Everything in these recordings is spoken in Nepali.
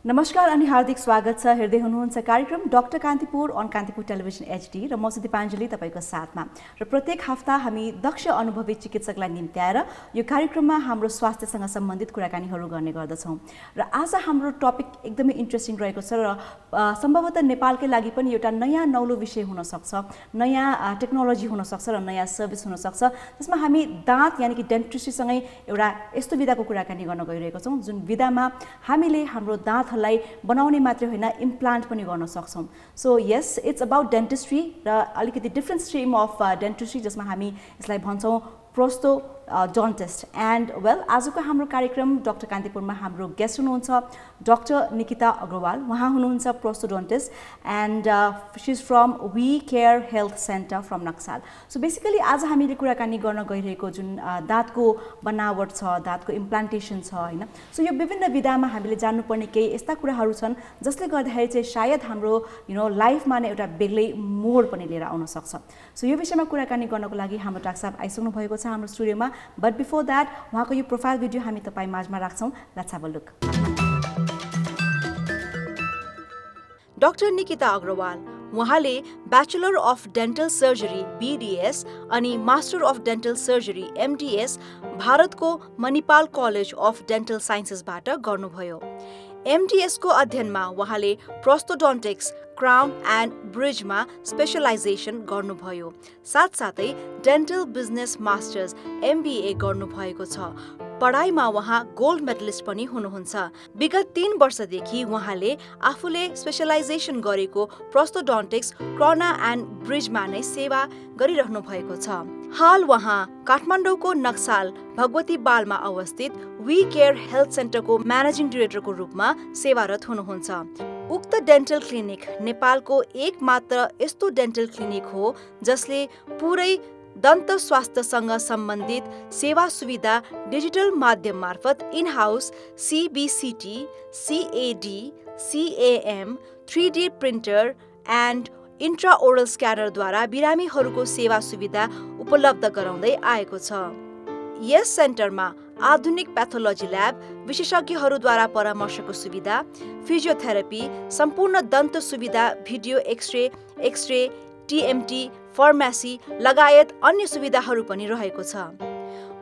नमस्कार अनि हार्दिक स्वागत छ। हेर्दै हुनुहुन्छ कार्यक्रम doctor Kantipur on Kantipur television HD र म दिपाञ्जली तपाईको साथमा। र प्रत्येक हप्ता हामी दक्ष अनुभवी चिकित्सकलाई निम्त्याएर यो कार्यक्रममा हाम्रो स्वास्थ्यसँग सम्बन्धित कुराकानीहरू गर्ने गर्दछौँ। र आज हाम्रो टपिक एकदमै इन्ट्रेस्टिङ रहेको छ र सम्भवतः नेपालकै लागि पनि एउटा नयाँ नौलो विषय हुन सक्छ, नयाँ टेक्नोलोजी हुन सक्छ र नयाँ सर्भिस हुन सक्छ, जसमा हामी दाँत यानि कि डेन्टिस्ट्रीसँगै एउटा यस्तो विधाको कुराकानी गर्न गइरहेको छौँ जुन विधामा हामीले हाम्रो दाँत बनाउने मात्रै होइन इम्प्लान्ट पनि गर्न सक्छौँ। So yes, it's about dentistry र अलिकति डिफ्रेन्ट स्ट्रिम अफ डेन्टिस्ट्री जसमा हामी यसलाई भन्छौँ प्रोस्टोडोन्टिस्ट। एन्ड वेल, आजको हाम्रो कार्यक्रम डाक्टर कान्तिपुरमा हाम्रो गेस्ट हुनुहुन्छ डाक्टर निकिता अग्रवाल। उहाँ हुनुहुन्छ prosthodontist and she is from We Care Health Centre from Naxal. So basically आज हामीले कुराकानी गर्न गइरहेको जुन दाँतको बनावट छ, दाँतको इम्प्लान्टेसन छ होइन, सो यो विभिन्न विधामा हामीले जान्नुपर्ने केही यस्ता कुराहरू छन् जसले गर्दाखेरि चाहिँ सायद हाम्रो लाइफमा नै एउटा बेग्लै मोड पनि लिएर आउन सक्छ। सो यो विषयमा कुराकानी गर्नको लागि हाम्रो डाक्टर साहब आइसक्नु भएको छ हाम्रो स्टुडियोमा। बट बिफोर द्याट उहाँको यो प्रोफाइल भिडियो हामी तपाईँ माझमा राख्छौँ। Let's have a look. Doctor Nikita Agrawal, उहाँले bachelor of dental surgery BDS अनि master of dental surgery MDS भारतको मणिपाल कलेज अफ डेन्टल साइन्सेसबाट गर्नुभयो। MDS को अध्ययनमा उहाँले प्रोस्टोडोन्टिक्स, क्राउन एन्ड ब्रिजमा स्पेशलाइजेसन गर्नुभयो। साथसाथै डेन्टल बिजनेस मास्टर्स MBA गर्नुभएको छ। पढाइमा उहाँ गोल्ड मेडलिस्ट पनि हुनुहुन्छ। विगत 3 वर्षदेखि उहाँले आफूले स्पेशलाइजेसन गरेको प्रोस्टोडोन्टिक्स, क्राउन एन्ड ब्रिजमा नै सेवा गरिरहनु भएको छ। हाल उहाँ काठमाडौँको नक्साल भगवती बालमा अवस्थित वी केयर हेल्थ सेन्टरको म्यानेजिङ डिरेक्टरको रूपमा सेवारत हुनुहुन्छ। उक्त डेन्टल क्लिनिक नेपालको एकमात्र यस्तो डेन्टल क्लिनिक हो जसले पुरै दन्त स्वास्थ्यसँग सम्बन्धित सेवा सुविधा डिजिटल माध्यम मार्फत in house CBCT, CAD, CAM, 3D printer and intraoral स्क्यानरद्वारा बिरामीहरूको सेवा सुविधा उपलब्ध गराउँदै आएको छ। यस सेन्टरमा आधुनिक प्याथोलोजी ल्याब, विशेषज्ञहरूद्वारा परामर्शको सुविधा, फिजियोथेरापी, सम्पूर्ण दन्त सुविधा, भिडियो एक्सरे, TMT, फार्मेसी लगायत अन्य सुविधाहरू पनि रहेको छ।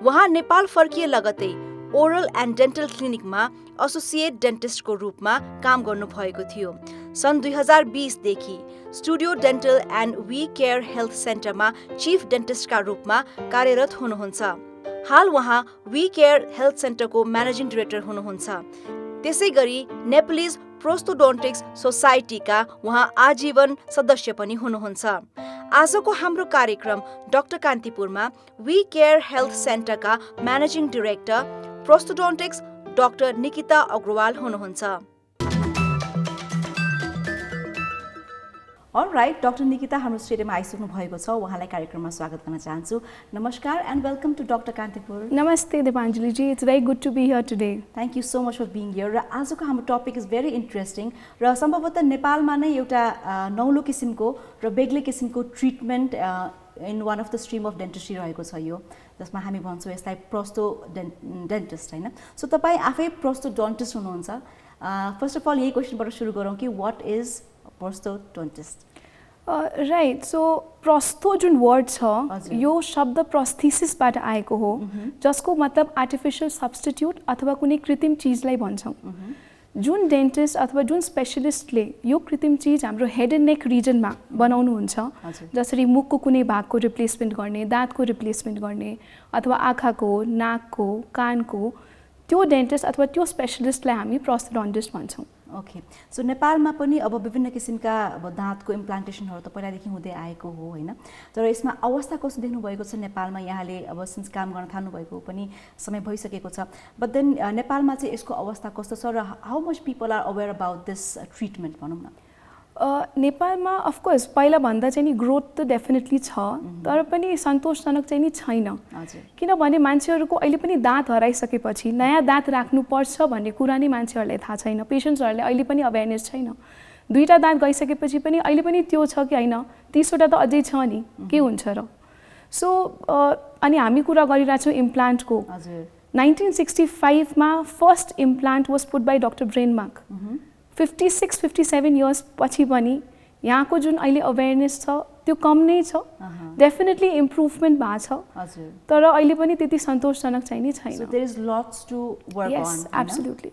उहाँ नेपाल फर्किए लगतै ओरल एन्ड डेन्टल क्लिनिकमा एसोसिएट डेन्टिस्टको रूपमा काम गर्नुभएको थियो। सन् 2020 देखि studio dental and We Care Health सेन्टरमा चिफ डेन्टिस्टका रूपमा कार्यरत हुनुहुन्छ। हाल उहाँ वी केयर हेल्थ सेन्टरको म्यानेजिङ डिरेक्टर हुनुहुन्छ। त्यसै गरी नेप्लिज प्रोस्टोडोन्टिक्स सोसाइटीका उहाँ आजीवन सदस्य पनि हुनुहुन्छ। आजको हाम्रो कार्यक्रम डाक्टर कान्तिपुरमा वी केयर हेल्थ सेन्टरका managing director prosthodontics doctor Nikita Agrawal हुनुहुन्छ। अलराइट, डाक्टर निकिता हाम्रो स्टुडियोमा आइसक्नु भएको छ। उहाँलाई कार्यक्रममा स्वागत गर्न चाहन्छु। नमस्कार and welcome to doctor Kantipur. नमस्ते Dipanjali ji, it's very good to be here today. Thank you so much for being here. र आजको हाम्रो टपिक इज भेरी इन्ट्रेस्टिङ र सम्भवतः नेपालमा नै एउटा नौलो किसिमको र बेग्लै किसिमको treatment in one of the stream of dentistry रहेको छ यो, जसमा हामी भन्छौँ यसलाई प्रोस्टोडेन्टिस्ट होइन। सो तपाईँ आफै प्रोस्टोडोन्टिस्ट हुनुहुन्छ। फर्स्ट अफ अल यही क्वेसनबाट सुरु गरौँ कि what is prosthodontist? Right, so prostho जुन वर्ड छ यो शब्द प्रोस्थेसिसबाट आएको हो, जसको मतलब आर्टिफिसियल सब्स्टिट्युट अथवा कुनै कृत्रिम चिजलाई भन्छौँ। जुन डेन्टिस्ट अथवा जुन स्पेसलिस्टले यो कृत्रिम चिज हाम्रो हेड एन्ड नेक रिजनमा बनाउनुहुन्छ, जसरी मुखको कुनै भागको रिप्लेसमेन्ट गर्ने, दाँतको रिप्लेसमेन्ट गर्ने अथवा आँखाको, नाकको, कानको, त्यो डेन्टिस्ट अथवा त्यो स्पेसलिस्टलाई हामी प्रोस्टोडोन्टिस्ट भन्छौँ। ओके, सो नेपालमा पनि अब विभिन्न किसिमका दाँतको इम्प्लान्टेसनहरू त पहिलादेखि हुँदै आएको हो होइन, तर यसमा अवस्था कस्तो देख्नुभएको छ नेपालमा? यहाँले अब सिन्स काम गर्न थाल्नुभएको पनि समय भइसकेको छ, बट देन नेपालमा चाहिँ यसको अवस्था कस्तो छ र how much people are aware about this treatment भनौँ न? नेपालमा अफकोर्स पहिलाभन्दा चाहिँ नि ग्रोथ त डेफिनेटली छ, तर पनि सन्तोषजनक चाहिँ नि छैन। किनभने मान्छेहरूको अहिले पनि दाँत हराइसकेपछि नयाँ दाँत राख्नुपर्छ भन्ने कुरा नै मान्छेहरूलाई थाहा छैन। पेसेन्ट्सहरूले अहिले पनि अवेरनेस छैन। 2टा दाँत गइसकेपछि पनि अहिले पनि त्यो छ कि होइन, 30वटा त अझै छ नि, के हुन्छ र? सो अनि हामी कुरा गरिरहेछौँ इम्प्लान्टको। 1965 मा first implant was put by doctor Branemark 56-57 years पछि पनि यहाँको जुन अहिले अवेयरनेस छ त्यो कम नै छ डेफिनेटली इम्प्रुभमेन्ट भएको छ हजुर तर अहिले पनि त्यति सन्तोषजनक चाहिँ नि छैन So there is lots to work यस on. एब्सोल्युटली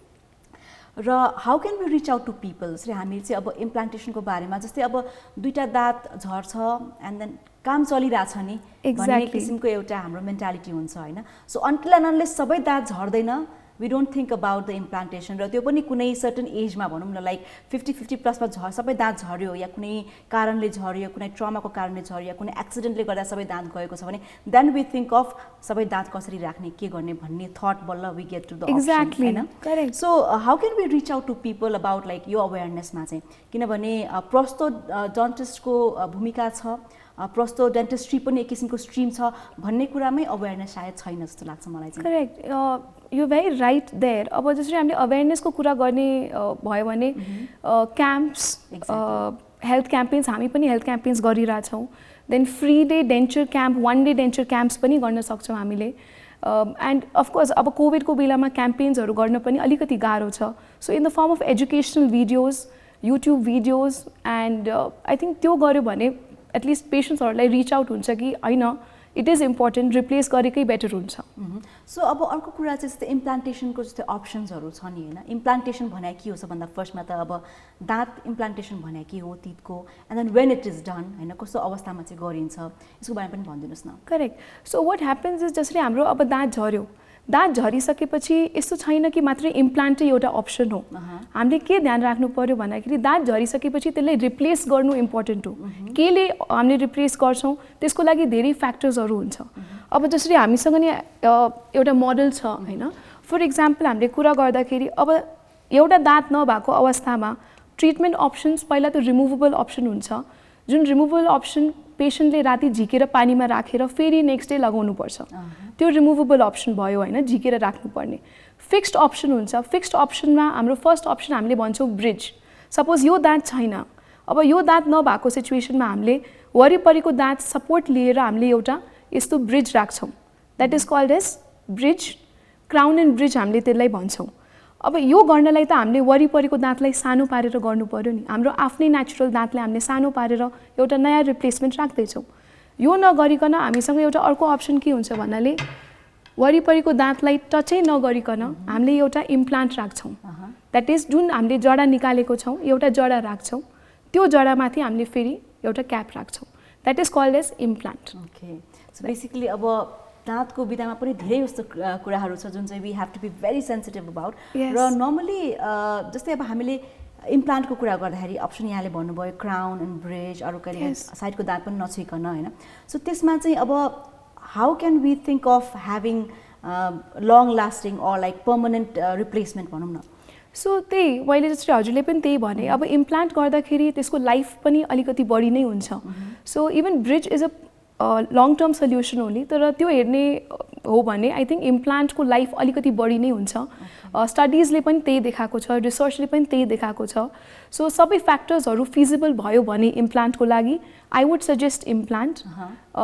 र how can we reach out to people जस्तै हामी चाहिँ अब इम्प्लान्टेसनको बारेमा जस्तै अब दुईटा दाँत झर्छ एन्ड देन काम चलिरहेछ नि भन्ने Exactly. किसिमको एउटा हाम्रो मेन्टालिटी हुन्छ होइन सो अनटिल एन्ड अनलेस सबै दाँत झर्दैन we don't think about the implantation र त्यो पनि कुनै सर्टन एजमा भनौँ न लाइक 50 प्लसमा सबै दाँत झऱ्यो या कुनै कारणले झऱ्यो कुनै ट्रमाको कारणले झऱ्यो या कुनै एक्सिडेन्टले गर्दा सबै दाँत गएको छ भने देन वी थिङ्क अफ सबै दाँत कसरी राख्ने के गर्ने भन्ने थट बल्ल we get to the Exactly. होइन Correct. So how can we reach out to people about like यो अवेरनेसमा चाहिँ किनभने प्रोस्थोडेन्टिस्टको भूमिका छ प्रोस्थोडेन्टिस्ट्री पनि एक किसिमको स्ट्रिम छ भन्ने कुरामै अवेरनेस सायद छैन जस्तो लाग्छ मलाई चाहिँ correct you very right there अब जसरी हामीले अवेरनेसको कुरा गर्ने भयो भने क्याम्प्स हेल्थ क्याम्पेन्स हामी पनि हेल्थ क्याम्पेन्स गरिरहेछौँ then free day denture camp 1 day denture camps पनि गर्न सक्छौँ हामीले एन्ड अफकोर्स अब कोभिडको बेलामा क्याम्पेन्सहरू गर्न पनि अलिकति गाह्रो छ so in the form of educational videos YouTube videos and I think त्यो गऱ्यो भने एटलिस्ट पेसेन्ट्सहरूलाई रिच आउट हुन्छ कि होइन इट इज इम्पोर्टेन्ट रिप्लेस गरेकै बेटर हुन्छ सो अब अर्को कुरा चाहिँ जस्तै इम्प्लान्टेसनको जस्तै अप्सन्सहरू छ नि होइन इम्प्लान्टेसन भने के हो भन्दा फर्स्टमा त अब दाँत इम्प्लान्टेसन भने के हो तितको and then when it is done होइन कस्तो अवस्थामा चाहिँ गरिन्छ यसको बारेमा पनि भनिदिनुहोस् न correct so what happens is जसरी हाम्रो अब दाँत झऱ्यो दाँत झरिसकेपछि यस्तो छैन कि मात्रै इम्प्लान्टै एउटा अप्सन हो हामीले के ध्यान राख्नु पर्यो भन्दाखेरि दाँत झरिसकेपछि त्यसलाई रिप्लेस गर्नु इम्पोर्टेन्ट हो केले हामीले रिप्लेस गर्छौँ त्यसको लागि धेरै फ्याक्टर्सहरू हुन्छ अब जसरी हामीसँग नि एउटा मोडल छ होइन फर इक्जाम्पल हामीले कुरा गर्दाखेरि अब एउटा दाँत नभएको अवस्थामा ट्रिटमेन्ट अप्सन्स पहिला त रिमुभेबल अप्सन हुन्छ जुन रिमुभेबल अप्सन पेसेन्टले राति झिकेर पानीमा राखेर फेरि नेक्स्ट डे लगाउनुपर्छ त्यो रिमुभेबल अप्सन भयो होइन झिकेर राख्नुपर्ने फिक्स्ड अप्सन हुन्छ फिक्स्ड अप्सनमा हाम्रो फर्स्ट अप्सन हामीले भन्छौँ ब्रिज सपोज यो दाँत छैन अब यो दाँत नभएको सिचुएसनमा हामीले वरिपरिको दाँत सपोर्ट लिएर हामीले एउटा यस्तो ब्रिज राख्छौँ that is called as bridge crown and bridge हामीले त्यसलाई भन्छौँ अब यो गर्नलाई त हामीले वरिपरिको दाँतलाई सानो पारेर गर्नु पर्यो नि हाम्रो आफ्नै नेचुरल दाँतले हामीले सानो पारेर एउटा नयाँ रिप्लेसमेन्ट राख्दैछौँ यो नगरिकन हामीसँग एउटा अर्को अप्सन के हुन्छ भन्नाले वरिपरिको दाँतलाई टचै नगरिकन हामीले एउटा इम्प्लान्ट राख्छौँ द्याट इज जुन हामीले जडा निकालेको छौँ एउटा जडा राख्छौँ त्यो जडामाथि हामीले फेरि एउटा क्याप राख्छौँ that is called as implant okay so basically अब दाँतको विधामा पनि धेरै जस्तो कुराहरू छ जुन चाहिँ we have to be very sensitive about र नर्मली जस्तै अब हामीले इम्प्लान्टको कुरा गर्दाखेरि अप्सन यहाँले भन्नुभयो क्राउन एन्ड ब्रिज अरू कहिले साइडको दाँत पनि नछुइकन होइन सो त्यसमा चाहिँ अब how can we think of having long lasting or like permanent replacement भनौँ न सो त्यही मैले जस्तै हजुरले पनि त्यही भने अब इम्प्लान्ट गर्दाखेरि त्यसको लाइफ पनि अलिकति बढी नै हुन्छ so even bridge is a long term solution हो नि तर त्यो हेर्ने हो भने आई थिङ्क इम्प्लान्टको लाइफ अलिकति बढी नै हुन्छ स्टडिजले पनि त्यही देखाएको छ रिसर्चले पनि त्यही देखाएको छ सो सबै फ्याक्टर्सहरू फिजिबल भयो भने इम्प्लान्टको लागि I would suggest implant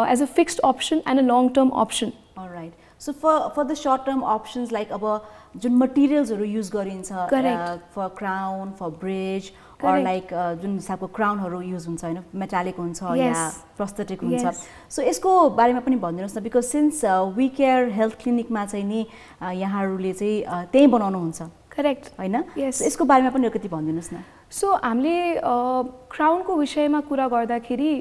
as a fixed option and a long term option right so for the short term options like अब जुन मटेरियल्सहरू युज गरिन्छ for crown for bridge or like जुन हिसाबको क्राउनहरू युज हुन्छ होइन मेटालिक हुन्छ या प्रोस्थेटिक हुन्छ सो यसको बारेमा पनि भनिदिनुहोस् न because since We Care Health क्लिनिकमा चाहिँ नि यहाँहरूले चाहिँ त्यही बनाउनुहुन्छ करेक्ट होइन यसको बारेमा पनि अलिकति भनिदिनुहोस् न सो हामीले क्राउनको विषयमा कुरा गर्दाखेरि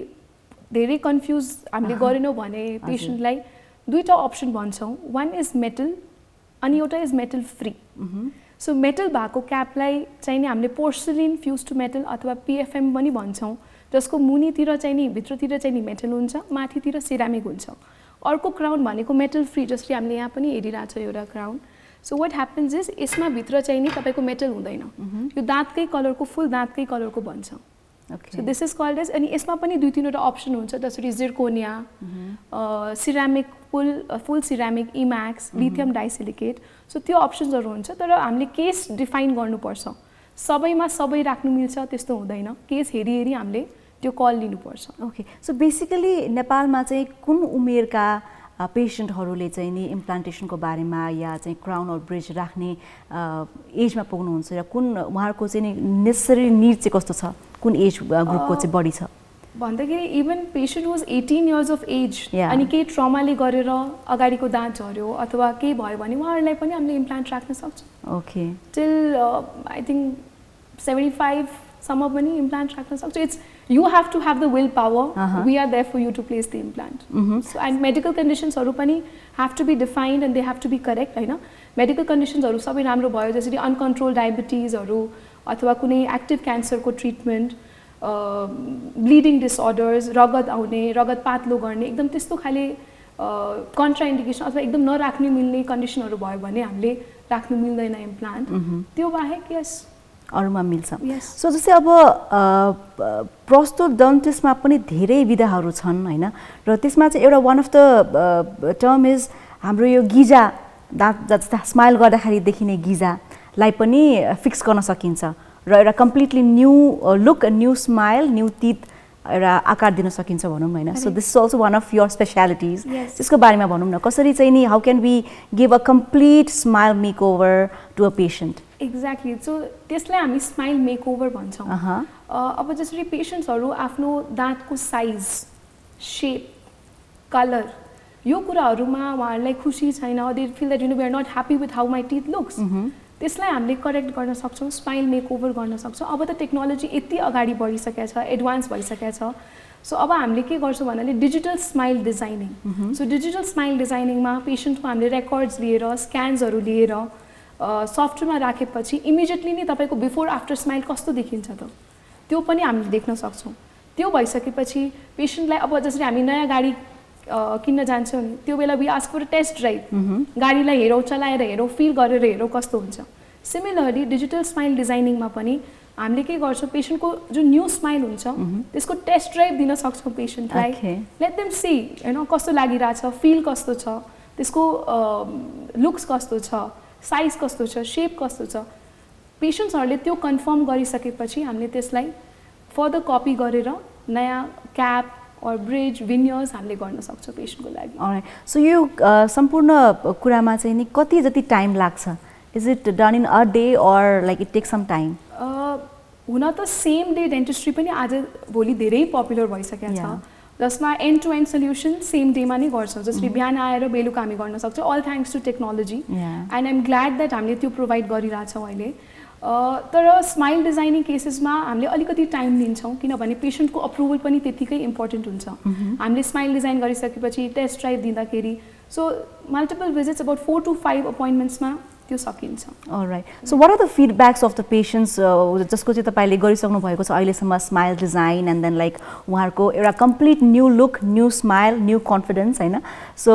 धेरै कन्फ्युज हामीले गरेनौँ भने पेसेन्टलाई दुईवटा अप्सन भन्छौँ वान इज मेटल अनि एउटा is metal free so metal भएको क्यापलाई चाहिँ नि हामीले पोर्सलिन फ्युज टु मेटल अथवा पिएफएम पनि भन्छौँ जसको मुनितिर चाहिँ नि भित्रतिर चाहिँ नि मेटल हुन्छ माथितिर सिरामिक हुन्छ अर्को क्राउन भनेको मेटल फ्री जसरी हामीले यहाँ पनि हेरिरहेको छ एउटा crown so what happens is यसमा भित्र चाहिँ नि तपाईँको मेटल हुँदैन यो दाँतकै कलरको फुल दाँतकै कलरको भन्छ so this is called as अनि यसमा पनि दुई तिनवटा अप्सन हुन्छ जसरी zirconia ceramic full ceramic Emax lithium disilicate so त्यो अप्सन्सहरू हुन्छ तर हामीले केस डिफाइन गर्नुपर्छ सबैमा सबै राख्नु मिल्छ त्यस्तो हुँदैन केस हेरी हेरी हामीले त्यो कल लिनुपर्छ ओके सो बेसिकली नेपालमा चाहिँ कुन उमेरका पेसेन्टहरूले चाहिँ नि इम्प्लान्टेसनको बारेमा या चाहिँ क्राउन और ब्रिज राख्ने एजमा पुग्नुहुन्छ र कुन उहाँहरूको चाहिँ नि नेसेसरी निड चाहिँ कस्तो छ, कुन एज ग्रुपको चाहिँ बढी छ भन्दाखेरि even patient was 18 years of age अनि केही ट्रमाले गरेर अगाडिको दाँत झर्यो अथवा केही भयो भने उहाँहरूलाई पनि हामीले इम्प्लान्ट राख्न सक्छौँ। ओके टिल आई थिङ्क 75 सम्म पनि इम्प्लान्ट राख्न सक्छौँ। It's you have to have the willpower. We are there for you to place the implant. So, and medical conditions have to be defined and they have to be correct. Right? Medical conditions are sabai ramro bhayo jasari uncontrolled diabetes अथवा कुनै एक्टिभ क्यान्सरको ट्रिटमेन्ट, ब्लिडिङ डिसअर्डर्स, रगत आउने, रगत पातलो गर्ने, एकदम त्यस्तो खाले कन्ट्राइन्डिकेसन अथवा एकदम नराख्नु मिल्ने कन्डिसनहरू भयो भने हामीले राख्नु मिल्दैन इम्प्लान्ट। त्यो बाहेक यस अरूमा मिल्छ। सो जस्तै अब प्रोस्थोडन्टिस्टमा पनि धेरै विधाहरू छन् हैन, र त्यसमा चाहिँ एउटा one of the term is हाम्रो यो गिजा, दाँत जस्ता स्माइल गर्दाखेरि देखिने गिजालाई पनि फिक्स गर्न सकिन्छ र एउटा completely new look, new smile, new teeth एउटा आकार दिन सकिन्छ भनौँ हैन। So this is also one of your specialities. त्यसको बारेमा भनौँ न, कसरी चाहिँ नि how can we give a complete smile makeover to a patient? Exactly. So त्यसलाई हामी स्माइल मेकओभर भन्छौँ। अब जसरी पेसेन्ट्सहरू आफ्नो दाँतको साइज, सेप, कलर यो कुराहरूमा उहाँहरूलाई खुसी छैन, they feel that we are not happy with how my teeth looks, त्यसलाई हामीले करेक्ट गर्न सक्छौँ, स्माइल मेकओभर गर्न सक्छौँ। अब त टेक्नोलोजी यति अगाडि बढिसकेको छ, एडभान्स भइसकेको छ। सो अब हामीले के गर्छौँ भन्नाले digital smile designing. So digital smile डिजाइनिङमा पेसेन्टको हामीले रेकर्ड्स लिएर, स्क्यान्सहरू लिएर सफ्टवेयरमा राखेपछि इमिडिएटली नै तपाईँको बिफोर आफ्टर स्माइल कस्तो देखिन्छ त त्यो पनि हामीले देख्न सक्छौँ। त्यो भइसकेपछि पेसेन्टलाई अब जसरी हामी नयाँ गाडी किन्न जान्छौँ नि, त्यो बेला we ask for test drive, गाडीलाई हेरौँ, चलाएर हेरौँ, फिल गरेर हेरौँ कस्तो हुन्छ। सिमिलरली डिजिटल स्माइल डिजाइनिङमा पनि हामीले के गर्छौँ, पेसेन्टको जुन न्यू स्माइल हुन्छ त्यसको टेस्ट ड्राइभ दिन सक्छौँ पेसेन्टलाई। लेट देम सी हैन कस्तो लागिरहेछ, फिल कस्तो छ, त्यसको लुक्स कस्तो छ, साइज कस्तो छ, सेप कस्तो छ। पेसेन्ट्सहरूले त्यो कन्फर्म गरिसकेपछि हामीले त्यसलाई फर्दर कपी गरेर नयाँ क्याप और ब्रिज, विनियर्स हामीले गर्न सक्छौँ पेसेन्टको लागि। अलराइट। सो यो सम्पूर्ण कुरामा चाहिँ नि कति जति टाइम लाग्छ? Is it done in a day or like it take some time? हुन त सेम डे डेन्टिस्ट्री पनि आज भोलि धेरै पपुलर भइसकेको छ, जसमा end to end solution same डेमा नै गर्छौँ। जसरी बिहान आएर बेलुका हामी गर्न सक्छौँ, all thanks to technology. And I am glad that हामीले त्यो प्रोभाइड गरिरहेछौँ अहिले। तर स्माइल डिजाइनिङ केसेसमा हामीले अलिकति टाइम लिन्छौँ, किनभने पेसेन्टको अप्रुभल पनि त्यतिकै इम्पोर्टेन्ट हुन्छ। हामीले स्माइल डिजाइन गरिसकेपछि टेस्ट ड्राइभ दिँदाखेरि so multiple visits about 4 to 5 अपोइन्टमेन्ट्समा त्यो सकिन्छ। Alright. So what are the feedbacks of the patients जसको चाहिँ तपाईँले गरिसक्नु भएको छ अहिलेसम्म smile design and then like उहाँहरूको एउटा complete new look, new smile, new confidence हैन? So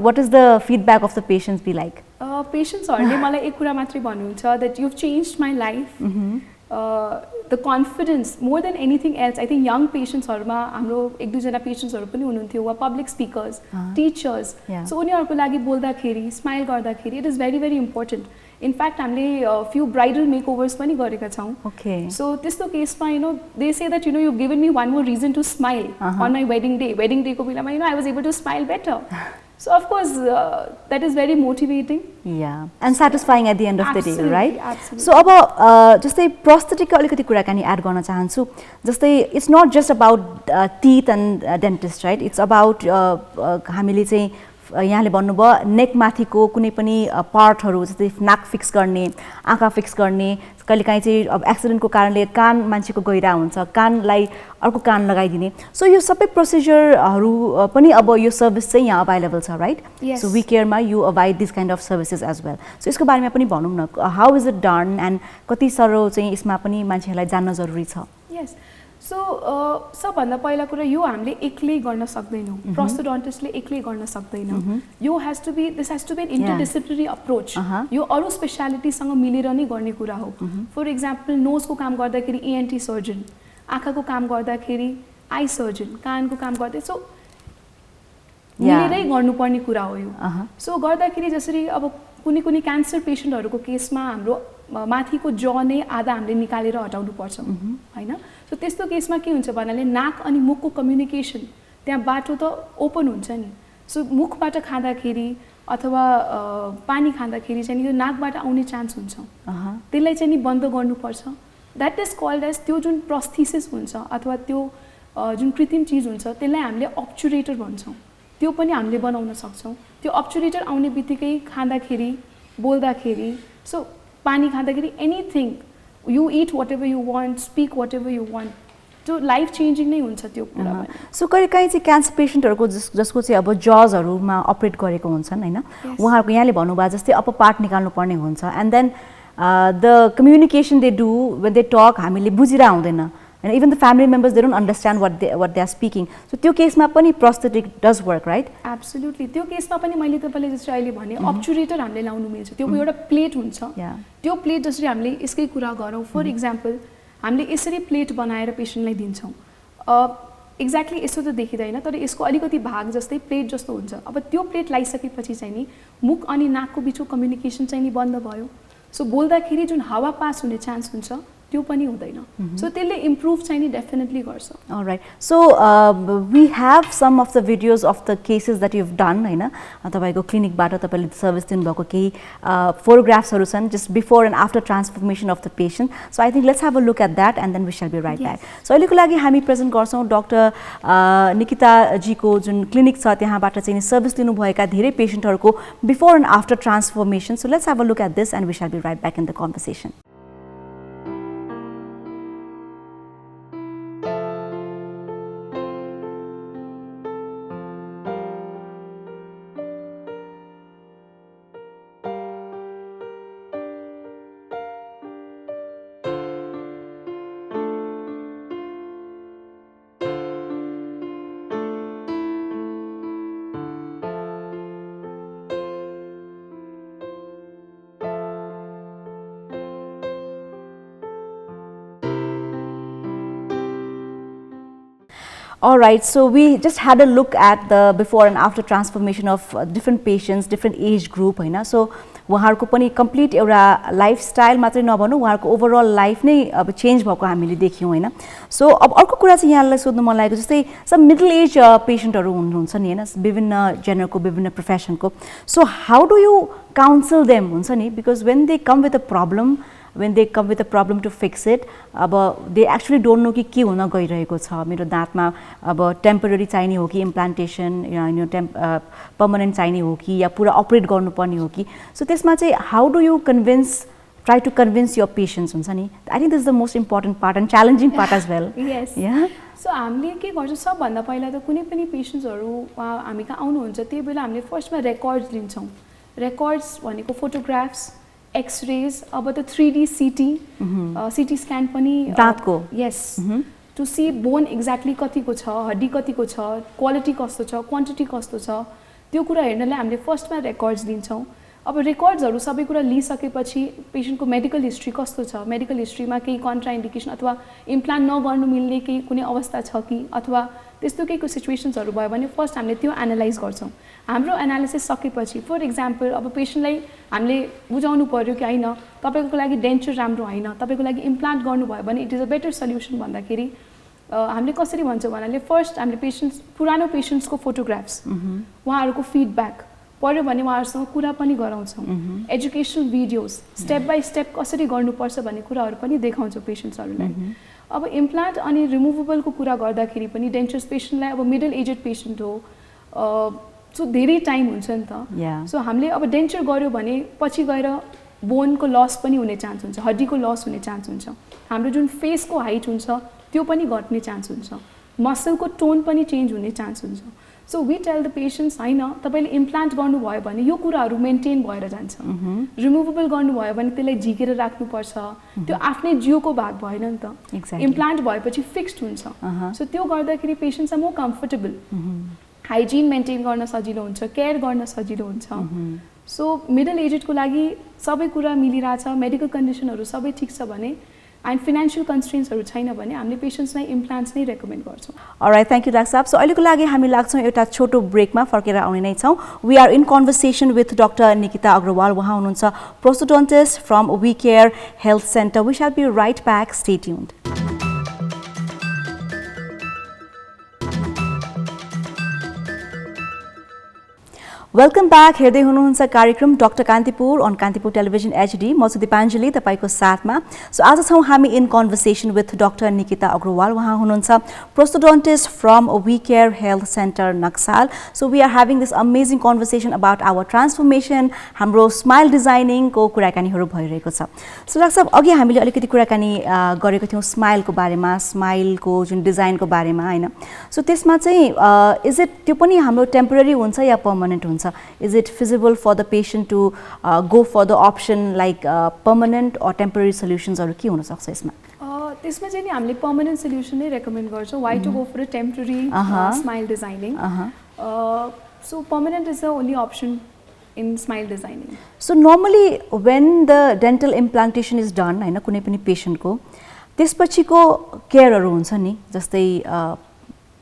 what is the feedback of the patients be like? पेसेन्ट्सहरूले मलाई एक कुरा मात्रै भन्नुहुन्छ, that you've changed my life, the confidence more than anything else. I think young पेसेन्ट्सहरूमा हाम्रो 1-2 पेसेन्ट्सहरू पनि हुनुहुन्थ्यो, वा पब्लिक स्पिकर्स, टिचर्स। सो उनीहरूको लागि बोल्दाखेरि, स्माइल गर्दाखेरि it is very very important. In fact हामीले फ्यु ब्राइडल मेकओभर्स पनि गरेका छौँ। सो त्यस्तो केसमा they say that you've given me one more reason to smile on my wedding day. Wedding डेको बेलामा I was able to smile better. So of course that is very motivating. Yeah, and satisfying at the end of the day, right? Absolutely. So अब जस्तै prosthetic अलिकति कुराकानी एड गर्न चाहन्छु। जस्तै it's not just about teeth and dentist, right? It's about हामीले चाहिँ यहाँले भन्नुभयो नेक माथिको कुनै पनि पार्टहरू, जस्तै नाक फिक्स गर्ने, आँखा फिक्स गर्ने, कहिलेकाहीँ चाहिँ अब एक्सिडेन्टको कारणले कान मान्छेको गहिरा हुन्छ, कानलाई अर्को कान लगाइदिने। सो यो सबै प्रोसिजरहरू पनि अब यो सर्भिस चाहिँ यहाँ अभाइलेबल छ, राइट? सो वी केयरमा you avail this kind of services as well. So यसको बारेमा पनि भनौँ न, how is it done and कति साह्रो चाहिँ यसमा पनि मान्छेहरूलाई जान्न जरुरी छ? यस। सो सबभन्दा पहिला कुरा यो हामीले एक्लै गर्न सक्दैनौँ, प्रोस्थोडन्टिस्टले एक्लै गर्न सक्दैन। यो this has to be an interdisciplinary approach. यो अरू स्पेसालिटीसँग मिलेर नै गर्ने कुरा हो। फर इक्जाम्पल नोजको काम गर्दाखेरि ENT सर्जन, आँखाको काम गर्दाखेरि आई सर्जन, कानको काम गर्दा सो मिलेरै गर्नुपर्ने कुरा हो यो। सो गर्दाखेरि जसरी अब कुनै कुनै क्यान्सर पेसेन्टहरूको केसमा हाम्रो माथिको ज नै आधा हामीले निकालेर हटाउनु पर्छ हैन? सो त्यस्तो केसमा के हुन्छ भन्नाले नाक अनि मुखको कम्युनिकेसन त्यहाँ बाटो त ओपन हुन्छ नि। सो मुखबाट खाँदाखेरि अथवा पानी खाँदाखेरि चाहिँ यो नाकबाट आउने चान्स हुन्छ त्यसलाई चाहिँ नि बन्द गर्नुपर्छ द्याट इज कल्ड एज त्यो जुन प्रोस्थेसिस हुन्छ अथवा त्यो जुन कृत्रिम चिज हुन्छ त्यसलाई हामीले अब्चुरेटर भन्छौँ त्यो पनि हामीले बनाउन सक्छौँ त्यो अब्चुरेटर आउने बित्तिकै खाँदाखेरि बोल्दाखेरि सो पानी खाँदाखेरि anything you eat whatever you want speak whatever you want त्यो लाइफ चेन्जिङ नै हुन्छ त्यो कुरा पनि सो कहिलेकाहीँ चाहिँ क्यान्सर पेसेन्टहरूको जसको चाहिँ अब जजहरूमा अपरेट गरेको हुन्छन् होइन उहाँहरूको यहाँले भन्नुभयो जस्तै अप्पर पार्ट निकाल्नुपर्ने हुन्छ and then the communication they do when they talk हामीले बुझिरह हुँदैन होइन even the family members they don't understand what they are speaking so त्यो केसमा पनि prosthetic does work right absolutely त्यो केसमा पनि मैले तपाईँले जस्तै अहिले भने अब्चुरेटर हामीले लाउनु मिल्छ त्यो एउटा प्लेट हुन्छ त्यो प्लेट जसरी हामीले यसकै कुरा गरौँ फर इक्जाम्पल हामीले यसरी प्लेट बनाएर पेसेन्टलाई दिन्छौँ एक्ज्याक्टली यस्तो त देखिँदैन तर यसको अलिकति भाग जस्तै प्लेट जस्तो हुन्छ अब त्यो प्लेट लगाइसकेपछि चाहिँ नि मुख अनि नाकको बिचको कम्युनिकेसन चाहिँ नि बन्द भयो सो बोल्दाखेरि जुन हावा पास हुने चान्स हुन्छ त्यो पनि हुँदैन सो त्यसले इम्प्रुभ चाहिँ नि डेफिनेटली गर्छ right so we have some of the videos of the cases that you've done होइन तपाईँको क्लिनिकबाट तपाईँले सर्भिस दिनुभएको केही फोटोग्राफ्सहरू छन् just before and after transformation of the patient so I think let's have a look at that and then we shall be right back so अहिलेको लागि हामी प्रेजेन्ट गर्छौँ डाक्टर निकिताजीको जुन क्लिनिक छ त्यहाँबाट चाहिँ सर्भिस दिनुभएका धेरै पेसेन्टहरूको before and after transformation so let's have a look at this and we shall be right back in the conversation All right, so we just had a look at the before and after transformation of different patients, different age group, होइन सो उहाँहरूको पनि कम्प्लिट एउटा लाइफस्टाइल मात्रै नभनौँ उहाँहरूको ओभरअल लाइफ नै अब चेन्ज भएको हामीले देख्यौँ होइन सो अब अर्को कुरा चाहिँ यहाँलाई सोध्नु मन लागेको जस्तै सब मिडल एज पेसेन्टहरू हुनुहुन्छ नि होइन विभिन्न जेनरको विभिन्न प्रोफेसनको so how do you counsel them हुन्छ नि because when they come with a problem when they come with a problem to fix it अब they actually don't know कि के हुन गइरहेको छ मेरो दाँतमा अब टेम्पोररी चाहिने हो कि इम्प्लान्टेसन यो पर्मनेन्ट चाहिने हो कि या पुरा अपरेट गर्नुपर्ने हो कि सो त्यसमा चाहिँ how do you try to convince your patients हुन्छ नि I think this is the most important part and challenging part as well yes so हामीले के गर्छौँ सबभन्दा पहिला त कुनै पनि पेसेन्ट्सहरू हामी कहाँ आउनुहुन्छ त्यही बेला हामीले फर्स्टमा रेकर्ड्स लिन्छौँ रेकर्ड्स भनेको फोटोग्राफ्स एक्सरेज अब त 3D सिटी स्क्यान पनि दाँतको यस टु सी बोन एक्ज्याक्टली कतिको छ हड्डी कतिको छ क्वालिटी कस्तो छ क्वान्टिटी कस्तो छ त्यो कुरा हेर्नलाई हामीले फर्स्टमा रेकर्ड्स लिन्छौँ अब रेकर्ड्सहरू सबै कुरा लिइसकेपछि पेसेन्टको मेडिकल हिस्ट्री कस्तो छ मेडिकल हिस्ट्रीमा केही कन्ट्राइन्डिकेसन अथवा इम्प्लान्ट नगर्नु मिल्ने केही कुनै अवस्था छ कि अथवा त्यस्तो केहीको सिचुएसन्सहरू भयो भने फर्स्ट हामीले त्यो एनालाइज गर्छौँ हाम्रो एनालिसिस सकेपछि फर इक्जाम्पल अब पेसेन्टलाई हामीले बुझाउनु पर्यो कि होइन तपाईँको लागि डेन्चर राम्रो होइन तपाईँको लागि इम्प्लान्ट गर्नुभयो भने it is a better solution भन्दाखेरि हामीले कसरी भन्छौँ भन्नाले फर्स्ट हामीले पुरानो पेसेन्ट्सको फोटोग्राफ्स उहाँहरूको फिडब्याक पर्यो भने उहाँहरूसँग कुरा पनि गराउँछौँ educational videos step by step कसरी गर्नुपर्छ भन्ने कुराहरू पनि देखाउँछौँ पेसेन्ट्सहरूलाई अब इम्प्लान्ट अनि रिमुभेबलको कुरा गर्दाखेरि पनि डेन्चर्स पेसेन्टलाई अब मिडल एजेड पेसेन्ट हो सो धेरै टाइम हुन्छ नि त सो हामीले अब डेन्चर गऱ्यो भने पछि गएर बोनको लस पनि हुने चान्स हुन्छ हड्डीको लस हुने चान्स हुन्छ हाम्रो जुन फेसको हाइट हुन्छ त्यो पनि घट्ने चान्स हुन्छ मसलको टोन पनि चेन्ज हुने चान्स हुन्छ so we tell the patients होइन तपाईँले इम्प्लान्ट गर्नुभयो भने यो कुराहरू मेन्टेन भएर जान्छ रिमुभेबल गर्नुभयो भने त्यसलाई झिकेर राख्नुपर्छ त्यो आफ्नै जिउको भाग भएन नि त इम्प्लान्ट भएपछि फिक्स्ड हुन्छ सो त्यो गर्दाखेरि patients are more comfortable hygiene maintain गर्न सजिलो हुन्छ केयर गर्न सजिलो हुन्छ सो मिडल एजेडको लागि सबै कुरा मिलिरहेछ मेडिकल कन्डिसनहरू सबै ठिक छ भने एन्ड फिनान्शियल कन्स्ट्रेन्ट्सहरू छैन भने हामीले पेसेन्ट्सलाई इम्प्लान्ट्स नै रेकमेन्ड गर्छौँ अलराइट थ्याङ्क यू डाक्टर साहब सो अहिलेको लागि हामी लाग्छौँ एउटा छोटो ब्रेकमा फर्केर आउने नै छौँ we are in conversation with doctor Nikita Agrawal उहाँ हुनुहुन्छ prosthodontist from We Care Health Centre we shall be right back stay tuned welcome back हेर्दै हुनुहुन्छ कार्यक्रम doctor Kantipur on Kantipur television HD म छु दिपाञ्जली तपाईको साथमा सो आज छौं हामी in conversation with doctor Nikita Agrawal उहाँ हुनुहुन्छ prosthodontist from We Care Health Centre Naxal so we are having this amazing conversation about our transformation हाम्रो स्माइल डिजाइनिङको कुराकानीहरू भइरहेको छ सो डाक्टर साहब अघि हामीले अलिकति कुराकानी गरेको थियौं स्माइलको बारेमा स्माइलको जुन डिजाइनको बारेमा हैन सो त्यसमा चाहिँ इज इट त्यो पनि हाम्रो टेम्पररी हुन्छ या पर्मनेन्ट हुन्छ Is it feasible for the patient to go for the option like permanent or temporary solutions or के हुन सक्छ यसमा त्यसमा चाहिँ नि हामीले पर्मनेन्ट सल्युसन नै रेकमेन्ड गर्छौँ why to go for a temporary smile designing so permanent is the only option in smile designing so normally when the dental implantation is done हैन कुनै पनि पेशेन्टको त्यसपछिको केयरहरु हुन्छ नि जस्तै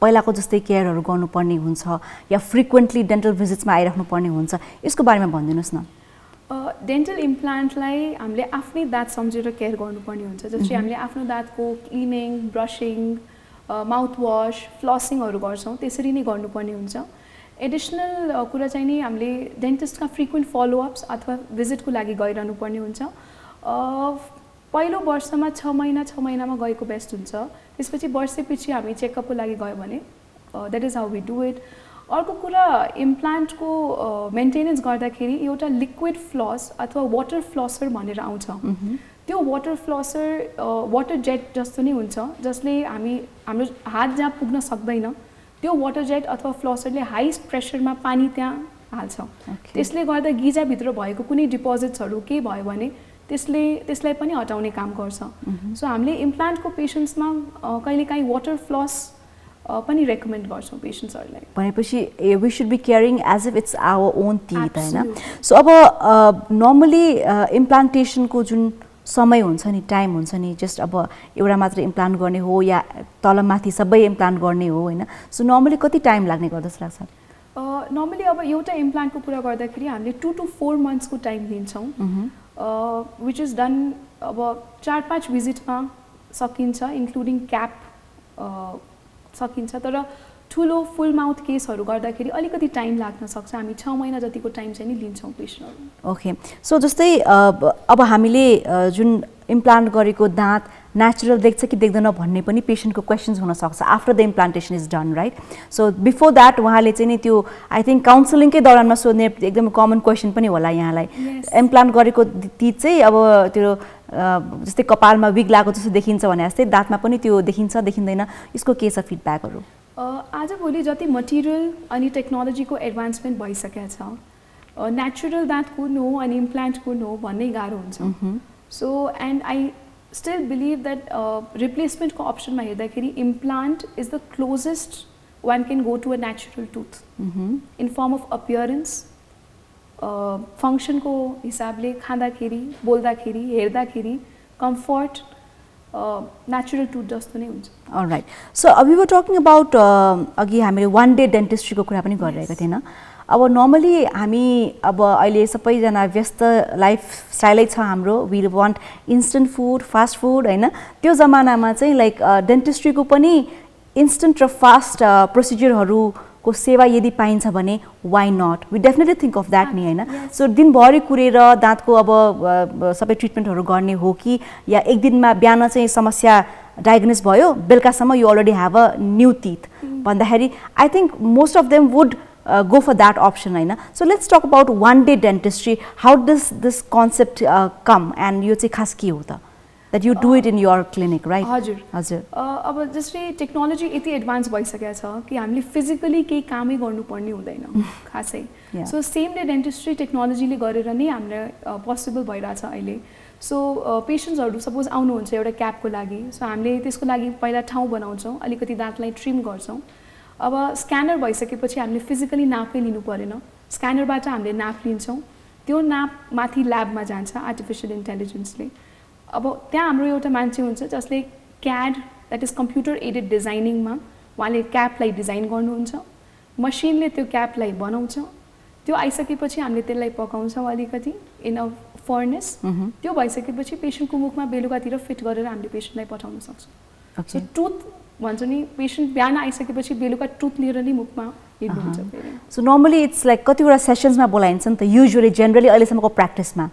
पहिलाको जस्तै केयरहरु गर्नुपर्ने हुन्छ या फ्रिक्वेन्टली डेन्टल भिजिट्समा आइराख्नु पर्ने हुन्छ यसको बारेमा भनिदिनुस् न डेन्टल इम्प्लान्टलाई हामीले आफ्नै दाँत सम्झेर केयर गर्नुपर्ने हुन्छ जस्तै हामीले आफ्नो दाँतको क्लिनिङ ब्रशिङ माउथ वाश फ्लसिङहरु गर्छौं त्यसरी नै गर्नुपर्ने हुन्छ एडिसनल कुरा चाहिँ नि हामीले डेन्टिस्टका फ्रिक्वेन्ट फलोअप्स अथवा भिजिटको लागि गइरहनु पर्ने हुन्छ पहिलो वर्षमा 6 महिनामा गएको बेस्ट हुन्छ त्यसपछि वर्षपछि हामी चेकअपको लागि गयो भने that is how we do it अर्को कुरा इम्प्लान्टको मेन्टेनेन्स गर्दाखेरि एउटा लिक्विड फ्लस अथवा वाटर फ्लसर भनेर आउँछ त्यो वाटर फ्लसर वाटर जेट जस्तो नै हुन्छ जसले हाम्रो हात जहाँ पुग्न सक्दैन त्यो वाटर जेट अथवा फ्लसरले हाई प्रेसरमा पानी त्यहाँ हाल्छ त्यसले गर्दा गिजाभित्र भएको कुनै डिपोजिट्सहरु के भयो भने त्यसलाई पनि हटाउने काम गर्छ सो हामीले इम्प्लान्टको पेशेन्ट्समा कहिलेकाहीँ वाटर फ्लस पनि रेकमेन्ड गर्छौं पेशेन्ट्सहरुलाई भनेपछि we should be caring as if it's our own teeth हैन सो अब नर्मली इम्प्लान्टेसनको जुन समय हुन्छ नि टाइम हुन्छ नि जस्ट अब एउटा मात्र इम्प्लान्ट गर्ने हो या तलमाथि सबै इम्प्लान्ट गर्ने हो हैन सो नर्मली कति टाइम लाग्ने गर्दछ लाग्छ नर्मली अब एउटा इम्प्लान्टको कुरा गर्दाखेरि हामीले 2 to 4 मन्थ्सको टाइम लिन्छौं which is done अब 4-5 भिजिटमा सकिन्छ इन्क्लुडिङ क्याप सकिन्छ तर ठुलो फुल माउथ केसहरु गर्दाखेरि अलिकति टाइम लाग्न सक्छ हामी 6 महिना जतिको टाइम चाहिँ नि लिन्छौं पेशेन्टहरु ओके सो जस्तै अब हामीले जुन इम्प्लान्ट गरेको दाँत नेचुरल देख्छ कि देख्दैन भन्ने पनि पेशेन्टको क्वेशन्स हुन सक्छ after the implantation is done right so before that उहाँले चाहिँ नि त्यो आई थिंक काउन्सलिङकै दौरानमा सोध्ने एकदम कमन क्वेशन पनि होला यहाँलाई इम्प्लान्ट गरेको ती चाहिँ अब त्यो जस्तै कपालमा विग लागेको जस्तो देखिन्छ भने जस्तै दाँतमा पनि त्यो देखिन्छ देखिँदैन यसको के छ फिडब्याकहरु आज भोलि जति मटेरियल अनि टेक्नोलोजीको एडभान्समेन्ट भइसकेको छ नेचुरल दाँत कुन हो अनि इम्प्लान्ट कुन हो भन्ने गाह्रो हुन्छ so and I still believe that replacement को option में हेर्दाखेरि implant is the closest one can go to a natural tooth in form of appearance function को हिसाबले खाँदाखेरि बोल्दाखेरि हेर्दाखेरि comfort natural tooth जस्तो नै हुन्छ alright so we were talking about अघि हामीले one day dentistry को कुरा पनि गरिरहेका थिएन अब नर्मली हामी अब अहिले सबैजना व्यस्त लाइफस्टाइलै छ हाम्रो we want instant food fast food हैन त्यो जमानामा चाहिँ लाइक डेन्टिस्ट्रीको पनि इन्स्टेन्ट र फास्ट प्रोसिजरहरुको सेवा यदि पाइन्छ भने why not we definitely think of that नि हैन सो दिनभरि कुरेर दाँतको अब सबै ट्रिटमेन्टहरु गर्ने हो कि या एक दिनमा बिहान चाहिँ समस्या डायग्नोस भयो बेलुकासम्म you already have a new teeth भन्दाखेरि I think most of them would go for that option हैन so let's talk about one day dentistry how does this concept come and यो चाहिँ खास के हो त that you do it in your clinic right हजुर अब जस्तै टेक्नोलोजी यति एडभान्स भइसकेको छ कि हामीले फिजिकली केही कामै गर्नुपर्ने हुँदैन खासै सो सेम डे डेन्टिस्ट्री टेक्नोलोजीले गरेर नै हाम्रो पोसिबल भइराछ अहिले सो पेशेन्ट्सहरु सपोज आउनुहुन्छ एउटा क्यापको लागि सो हामीले त्यसको लागि पहिला ठाउँ बनाउँछौं अलिकति दाँतलाई ट्रिम गर्छौं अब स्क्यानर भइसकेपछि हामीले फिजिकली नापै लिनु परेन स्क्यानरबाट हामीले नाप लिन्छौं त्यो नाप माथि ल्याबमा जान्छ आर्टिफिशियल इन्टेलिजेन्सले अब त्यहाँ हाम्रो एउटा मान्छे हुन्छ जसले क्याड दैट इज कम्प्युटर एडेड डिजाइनिङमा उहाँले क्यापलाई डिजाइन गर्नुहुन्छ मसिनले त्यो क्यापलाई बनाउँछ त्यो आइसकेपछि हामीले त्यसलाई पकाउँछौं अलिकति इन अ फर्नेस त्यो भइसकेपछि पेशेन्टको मुखमा बेलुकातिर फिट गरेर हामीले पेशेन्टलाई पठाउन सक्छौं सो टुथ भन्छ नि पेशेन्ट बिहान आइसकेपछि बेलुका टुथ लिएर नै मुखमा हिट हुन्छ फेरि। सो नर्मली इट्स लाइक कतिवटा सेसन्समा बोलाइन्छ नि त, युजुअली जेनरली अहिलेसम्मको प्र्याक्टिसमा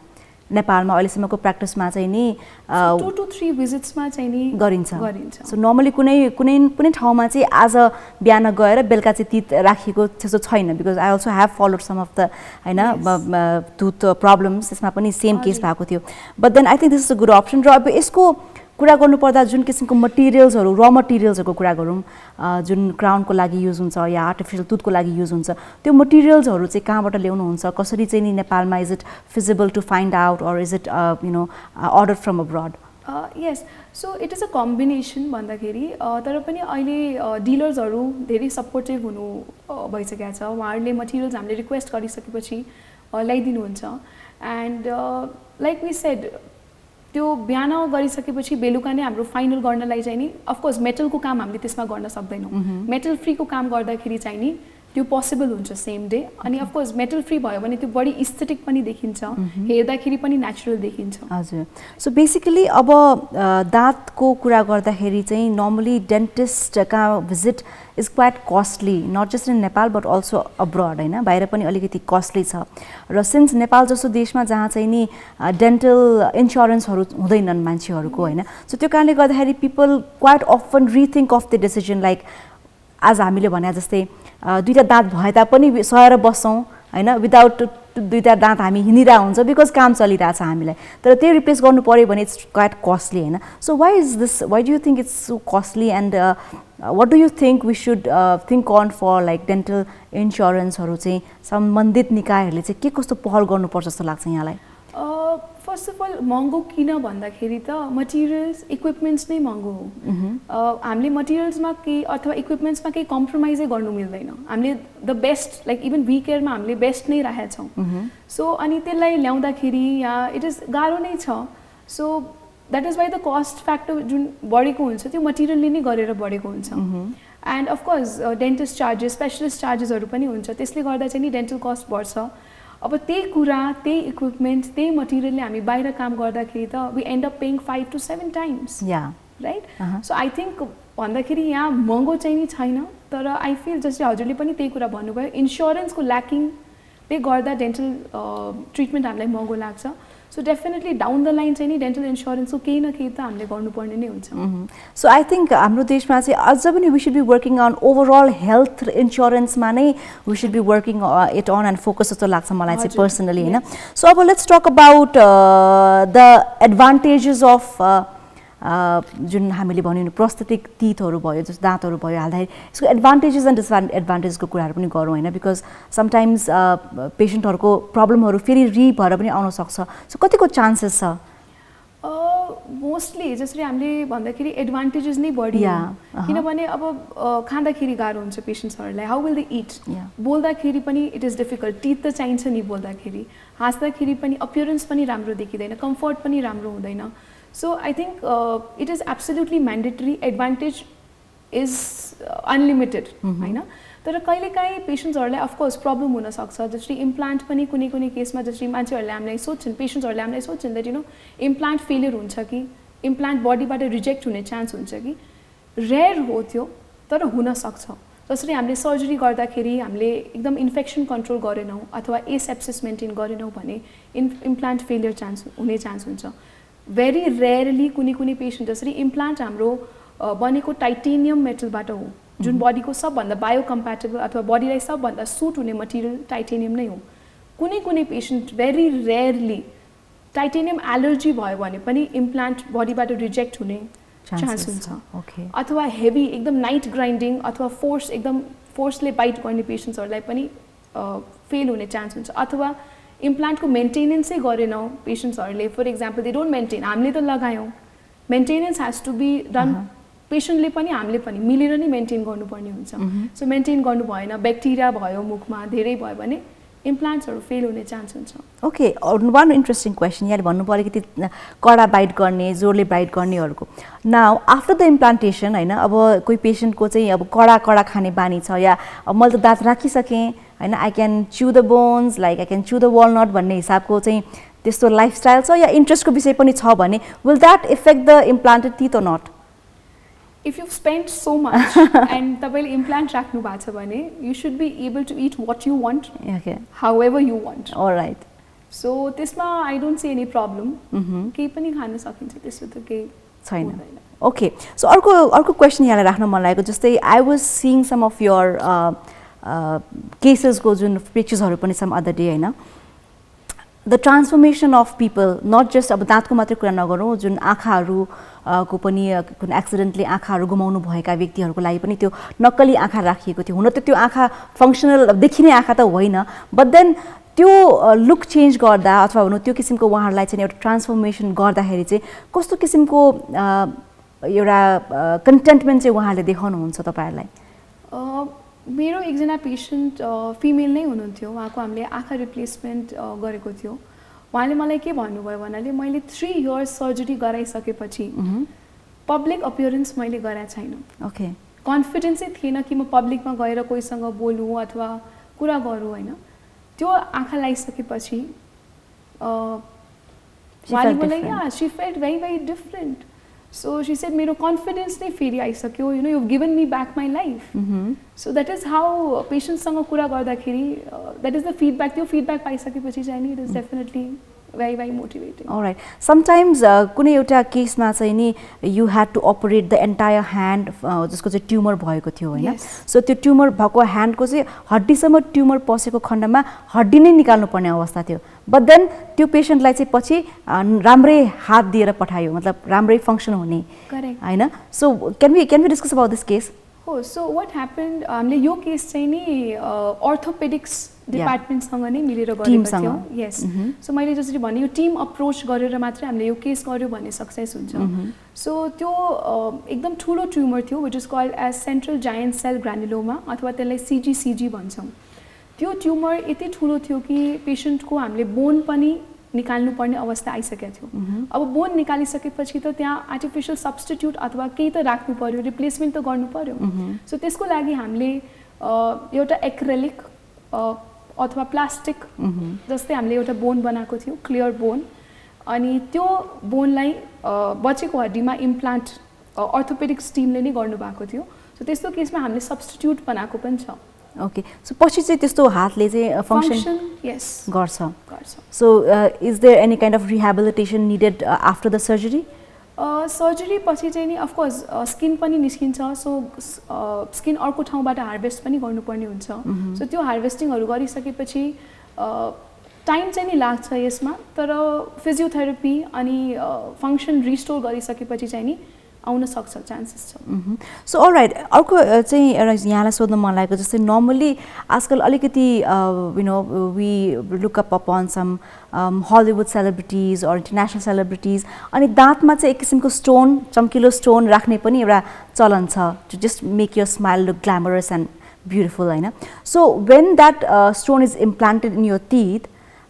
नेपालमा अहिलेसम्मको प्र्याक्टिसमा चाहिँ नि 2 to 3 भिजिट्समा चाहिँ नि गरिन्छ। सो नर्मली कुनै ठाउँमा चाहिँ आज बिहान गएर बेलुका चाहिँ तित राखिएको त्यस्तो छैन, because I also have followed some of the होइन टुथ प्रब्लम्स, त्यसमा पनि सेम केस भएको थियो। But then I think this is a good option. र अब यसको कुरा गर्नुपर्दा जुन किसिमको मटेरियल्सहरू, र मटेरियल्सहरूको कुरा गरौँ जुन क्राउनको लागि युज हुन्छ या आर्टिफिसियल टुथको लागि युज हुन्छ, त्यो मटेरियल्सहरू चाहिँ कहाँबाट ल्याउनुहुन्छ, कसरी चाहिँ नि नेपालमा is it feasible to find out or is it order from abroad? Yes, so it is a combination भन्दाखेरि तर पनि अहिले डिलर्सहरू धेरै सपोर्टिभ हुनु भइसकेको छ। उहाँहरूले मटेरियल्स हामीले रिक्वेस्ट गरिसकेपछि ल्याइदिनुहुन्छ। एन्ड लाइक वी सेड त्यो बिहान गरिसकेपछि बेलुका नै हाम्रो फाइनल गर्नलाई चाहिँ नि अफकोर्स मेटलको काम हामीले त्यसमा गर्न सक्दैनौँ। मेटल फ्रीको काम गर्दाखेरि चाहिँ नि त्यो पोसिबल हुन्छ सेम डे। अनि अफकोर्स मेटल फ्री भयो भने त्यो बढी एस्थेटिक पनि देखिन्छ, हेर्दाखेरि पनि नेचुरल देखिन्छ। हजुर। सो बेसिकली अब दाँतको कुरा गर्दाखेरि चाहिँ नर्मली डेन्टिस्ट कहाँ visit is quite costly, not just in Nepal but also abroad होइन, बाहिर पनि अलिकति कस्टली छ। र सिन्स नेपाल जस्तो देशमा जहाँ चाहिँ नि डेन्टल इन्सुरेन्सहरू हुँदैनन् मान्छेहरूको होइन, सो त्यो कारणले गर्दाखेरि people quite often rethink of the decision. Like आज हामीले भने जस्तै दुईवटा दाँत भए तापनि सहेर बस्छौँ होइन, विदाउट दुईवटा दाँत हामी हिँडिरहेको हुन्छ बिकज काम चलिरहेछ हामीलाई, तर त्यो रिप्लेस गर्नु पऱ्यो भने इट्स क्वाइट कस्टली होइन। So why do you think it's so costly and what do you think we should think on for like dental इन्सुरेन्सहरू चाहिँ सम्बन्धित निकायहरूले चाहिँ के कस्तो पहल गर्नुपर्छ जस्तो लाग्छ यहाँलाई? फर्स्ट अफ अल महँगो किन भन्दाखेरि त मटेरियल्स इक्विपमेन्ट्स नै महँगो हो। हामीले मटेरियल्समा केही अथवा इक्विपमेन्ट्समा केही कम्प्रोमाइजै गर्नु मिल्दैन। हामीले the best like even we केयरमा हामीले बेस्ट नै राखेका छौँ। सो अनि त्यसलाई ल्याउँदाखेरि या इट इज गाह्रो नै छ। So that is why the cost factor जुन बढेको हुन्छ त्यो मटेरियलले नै गरेर बढेको हुन्छ। And of course dentist charges, specialist चार्जेसहरू पनि हुन्छ, त्यसले गर्दा चाहिँ नि डेन्टल कस्ट बढ्छ। अब त्यही कुरा, त्यही इक्विपमेन्ट, त्यही मटेरियलले हामी बाहिर काम गर्दाखेरि त we end up paying 5 to 7 times, right? So I think भन्दाखेरि यहाँ महँगो चाहिँ नि छैन, तर आई फिल जस्तै हजुरले पनि त्यही कुरा भन्नुभयो, इन्सुरेन्सको ल्याकिङले गर्दा डेन्टल ट्रिटमेन्ट हामीलाई महँगो लाग्छ। So definitely down the line चाहिँ नि डेन्टल इन्सुरेन्सको केही न केही त हामीले गर्नुपर्ने नै हुन्छ। सो आई थिङ्क हाम्रो देशमा चाहिँ अझ पनि we should be working on overall health इन्सुरेन्समा नै we should be working it on and focus जस्तो लाग्छ मलाई चाहिँ पर्सनली होइन। सो अब let's talk about the advantages of जुन हामीले भन्यो नि प्रोस्थेटिक टिथहरू भयो, जस्तो दाँतहरू भयो हाल्दाखेरि यसको एडभान्टेजेस एन्ड डिसएडभान्टेजको कुराहरू पनि गरौँ होइन, बिकज समटाइम्स पेसेन्टहरूको प्रब्लमहरू फेरि भएर पनि आउन सक्छ। सो कतिको चान्सेस छ? मोस्टली जसरी हामीले भन्दाखेरि एडभान्टेजेस नै बढी हो, किनभने अब खाँदाखेरि गाह्रो हुन्छ पेसेन्ट्सहरूलाई। How will they eat? बोल्दाखेरि पनि इट इज डिफिकल्ट, टिथ त चाहिन्छ नि बोल्दाखेरि, हाँस्दाखेरि पनि अपियरेन्स पनि राम्रो देखिँदैन, कम्फर्ट पनि राम्रो हुँदैन। So I think it is absolutely mandatory. Advantage is unlimited, होइन? तर कहिलेकाहीँ पेसेन्ट्सहरूलाई अफकोर्स प्रब्लम हुनसक्छ। जस्तै इम्प्लान्ट पनि कुनै कुनै केसमा जस्तै मान्छेहरूले हामीलाई सोध्छन्, पेसेन्ट्सहरूले हामीलाई सोध्छन् द्याट इम्प्लान्ट फेलियर हुन्छ कि इम्प्लान्ट बडीबाट रिजेक्ट हुने चान्स हुन्छ कि, रेयर हो त्यो तर हुनसक्छ। जसरी हामीले सर्जरी गर्दाखेरि हामीले एकदम इन्फेक्सन कन्ट्रोल गरेनौँ अथवा एसेप्सिस मेन्टेन गरेनौँ भने इम्प्लान्ट फेलियर हुने चान्स हुन्छ। भेरी रेयरली कुनै कुनै पेसेन्ट जसरी इम्प्लान्ट हाम्रो बनेको टाइटेनियम मेटलबाट हो, जुन बडीको सबभन्दा बायोकम्प्याटेबल अथवा बडीलाई सबभन्दा सुट हुने मटेरियल टाइटेनियम नै हो। कुनै कुनै patient very rarely titanium allergy भयो भने पनि इम्प्लान्ट बडीबाट रिजेक्ट हुने चान्स हुन्छ। अथवा हेभी एकदम नाइट ग्राइन्डिङ अथवा एकदम फोर्सले बाइट गर्ने पेसेन्ट्सहरूलाई पनि फेल हुने चान्स हुन्छ। अथवा इम्प्लान्टको मेन्टेनेन्सै गरेनौँ पेसेन्ट्सहरूले, for example they don't maintain, हामीले त लगायौँ, maintenance has to be done, पेसेन्टले पनि हामीले पनि मिलेर नै मेन्टेन गर्नुपर्ने हुन्छ। सो मेन्टेन गर्नु भएन, ब्याक्टेरिया भयो मुखमा धेरै भयो भने इम्प्लान्ट्सहरू फेल हुने चान्स हुन्छ। ओके, वान इन्ट्रेस्टिङ क्वेसन यहाँ भन्नु पऱ्यो कि कडा बाइट गर्ने, जोरले बाइट गर्नेहरूको। नाउ आफ्टर द इम्प्लान्टेसन होइन, अब कोही पेसेन्टको चाहिँ अब कडा खाने बानी छ, या अब मैले त दाँत राखिसकेँ होइन, I can च्यु the bones, like I can च्यु the walnut भन्ने हिसाबको चाहिँ त्यस्तो लाइफस्टाइल छ या इन्ट्रेस्टको विषय पनि छ भने will that effect the implanted teeth or not? if you've spent so much and तपाईँले इम्प्लान्ट राख्नु भएको छ भने you should be able to eat what you want, Okay. however you want. All right. So त्यसमा I don't see any problem. केही पनि खान सकिन्छ, त्यसो त केही छैन. हुँदैन. Okay. So अर्को क्वेसन यहाँलाई राख्न मन लागेको जस्तै I was seeing some of your cases को जुन picturesहरू पनि some other day हैन. The transformation of people, not just अब दाँतको मात्रै कुरा नगरौँ, जुन आँखाहरू को पनि कुन एक्सिडेन्टली आँखाहरू गुमाउनु भएका व्यक्तिहरूको लागि पनि त्यो नक्कली आँखा राखिएको थियो. हुन त त्यो आँखा फङ्सनल देखिने आँखा त होइन, बट देन त्यो लुक चेन्ज गर्दा अथवा भनौँ त्यो किसिमको उहाँहरूलाई चाहिँ एउटा ट्रान्सफर्मेसन गर्दाखेरि चाहिँ कस्तो किसिमको एउटा कन्टेन्टमेन्ट चाहिँ उहाँहरूले देखाउनुहुन्छ तपाईँहरूलाई? मेरो एकजना पेसेन्ट फिमेल नै हुनुहुन्थ्यो, उहाँको हामीले आँखा रिप्लेसमेन्ट गरेको थियो. उहाँले मलाई के भन्नुभयो भन्नाले मैले 3 इयर्स सर्जरी गराइसकेपछि पब्लिक अपियरेन्स मैले गराएको छैन. ओके. कन्फिडेन्सै थिएन कि म पब्लिकमा गएर कोहीसँग बोलौँ अथवा कुरा गरौँ होइन. त्यो आँखा लगाइसकेपछि उहाँले मलाई she felt very very different. So she said मेरो कन्फिडेन्स नै फेरि आइसक्यो, you know you given me back my life. So that is how पेसेन्टसँग कुरा गर्दाखेरि द्याट इज द फिडब्याक. त्यो फिडब्याक पाइसकेपछि चाहिँ नि it is definitely very very motivating. All right. Sometimes कुनै एउटा केसमा चाहिँ नि you had to operate the entire hand जसको चाहिँ ट्युमर भएको थियो हैन. सो त्यो ट्युमर भएको ह्यान्डको चाहिँ हड्डीसम्म ट्युमर पसेको खण्डमा हड्डी नै निकाल्नु पर्ने अवस्था थियो. बट देन त्यो पेशेन्टलाई चाहिँ पछि राम्रै हात दिएर पठायो, मतलब राम्रै फङ्सन हुने हैन. So can we discuss about this case? हो. सो व्हाट ह्यापन्ड, हामीले यो केस चाहिँ नि अर्थोपेडिक्स डिपार्टमेन्टसँग नै मिलेर गरेको थियो. यस. सो मैले जसरी भने यो टिम अप्रोच गरेर मात्रै हामीले यो केस गर्यो भने सक्सेस हुन्छ. सो त्यो एकदम ठुलो ट्युमर थियो which is called as central giant cell granuloma अथवा त्यसलाई CGCG भन्छौँ. त्यो ट्युमर यति ठुलो थियो कि पेसेन्टको हामीले बोन पनि निकाल्नु पर्ने अवस्था आइसकेको थियो. अब बोन निकालिसकेपछि त त्यहाँ आर्टिफिसियल सब्स्टिट्युट अथवा केही त राख्नु पर्यो, रिप्लेसमेन्ट त गर्नु पर्यो. सो त्यसको लागि हामीले एउटा एक्रेलिक अथवा प्लास्टिक जस्तै हामीले एउटा बोन बनाएको थियो, क्लियर बोन. अनि त्यो बोनलाई बचेको हड्डीमा इम्प्लान्ट अर्थोपेडिक्स टिमले नै गर्नुभएको थियो. सो त्यस्तो केसमा हामीले सब्स्टिट्युट बनाएको पनि छ. ओके. सो पछि चाहिँ त्यस्तो हातले चाहिँ फङ्सन यस गर्छ. So is there any kind of rehabilitation needed after the surgery? Surgery पछि चाहिँ नि अफकोर्स स्किन पनि निस्किन्छ. सो स्किन अर्को ठाउँबाट हार्भेस्ट पनि गर्नुपर्ने हुन्छ. सो त्यो हार्भेस्टिङहरू गरिसकेपछि टाइम चाहिँ नि लाग्छ यसमा, तर फिजियोथेरापी अनि फङ्सन रिस्टोर गरिसकेपछि चाहिँ नि आउन सक्छ, चान्सेस छ. So all right. अर्को चाहिँ एउटा यहाँलाई सोध्न मन लागेको जस्तै नर्मली आजकल अलिकति you know we look up upon some Hollywood celebrities or international celebrities, अनि दाँतमा चाहिँ एक किसिमको स्टोन, चम्किलो स्टोन राख्ने पनि एउटा चलन छ to just make your smile look glamorous and beautiful हैन. So when that stone is implanted in your teeth,